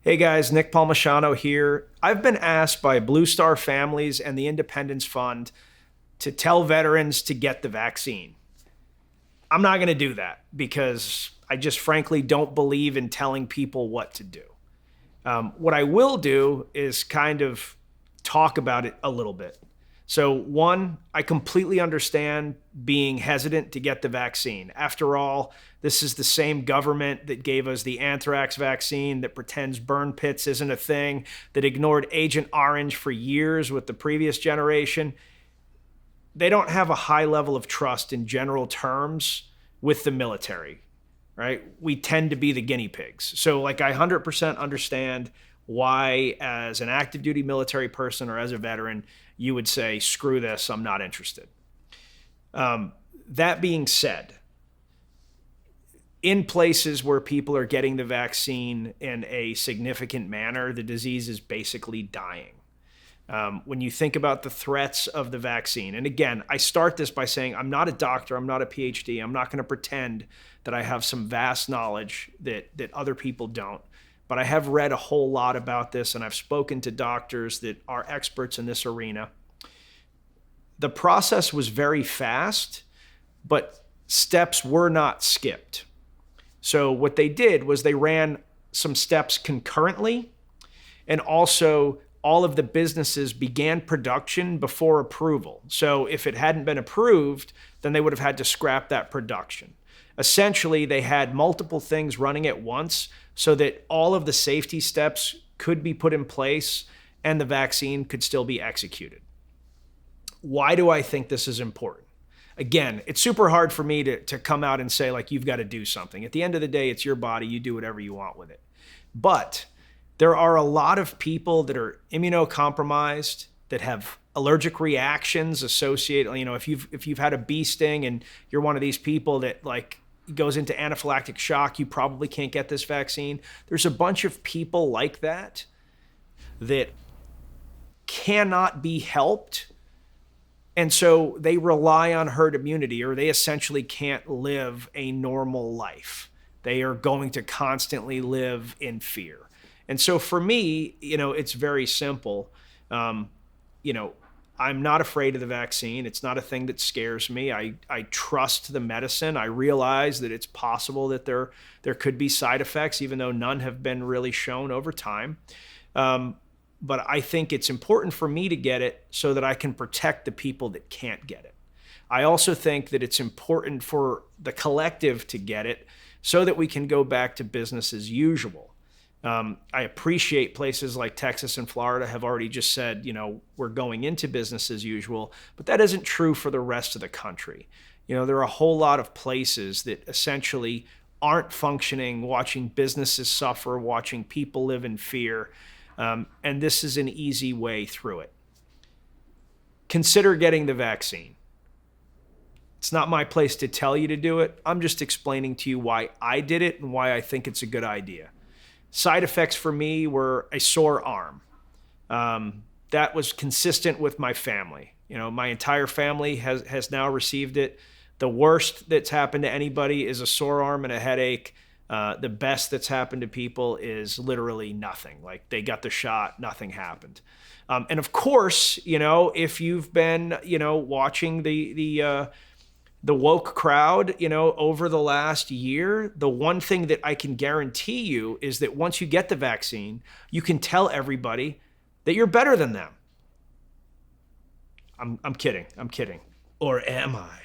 Hey guys, Nick Palmisciano here. I've been asked by Blue Star Families and the Independence Fund to tell veterans to get the vaccine. I'm not going to do that because I just frankly don't believe in telling people what to do. What I will do is kind of talk about it a little bit. So, one, I completely understand being hesitant to get the vaccine. After all, this is the same government that gave us the anthrax vaccine, that pretends burn pits isn't a thing, that ignored Agent Orange for years with the previous generation. They don't have a high level of trust in general terms with the military, right? We tend to be the guinea pigs. So, I 100% understand why, as an active duty military person or as a veteran, you would say, screw this, I'm not interested. That being said, in places where people are getting the vaccine in a significant manner, the disease is basically dying. When you think about the threats of the vaccine, and again, I start this by saying I'm not a doctor, I'm not a PhD, I'm not going to pretend that I have some vast knowledge that other people don't. But I have read a whole lot about this, and I've spoken to doctors that are experts in this arena. The process was very fast, but steps were not skipped. So what they did was they ran some steps concurrently, and also all of the businesses began production before approval. So if it hadn't been approved, then they would have had to scrap that production. Essentially, they had multiple things running at once so that all of the safety steps could be put in place and the vaccine could still be executed. Why do I think this is important? Again, it's super hard for me to come out and say, you've got to do something. At the end of the day, it's your body. You do whatever you want with it. But there are a lot of people that are immunocompromised, that have allergic reactions associated. If you've had a bee sting and you're one of these people that goes into anaphylactic shock, you probably can't get this vaccine. There's a bunch of people like that cannot be helped. And so they rely on herd immunity, or they essentially can't live a normal life. They are going to constantly live in fear. And so for me, it's very simple. I'm not afraid of the vaccine. It's not a thing that scares me. I trust the medicine. I realize that it's possible that there could be side effects, even though none have been really shown over time. But I think it's important for me to get it so that I can protect the people that can't get it. I also think that it's important for the collective to get it so that we can go back to business as usual. I appreciate places like Texas and Florida have already just said, we're going into business as usual, but that isn't true for the rest of the country. There are a whole lot of places that essentially aren't functioning, watching businesses suffer, watching people live in fear. And this is an easy way through it. Consider getting the vaccine. It's not my place to tell you to do it. I'm just explaining to you why I did it and why I think it's a good idea. Side effects for me were a sore arm. That was consistent with my family. My entire family has now received it. The worst that's happened to anybody is a sore arm and a headache. The best that's happened to people is literally nothing. They got the shot, nothing happened. And of course, if you've been, watching the woke crowd, over the last year, the one thing that I can guarantee you is that once you get the vaccine, you can tell everybody that you're better than them. I'm kidding. Or am I?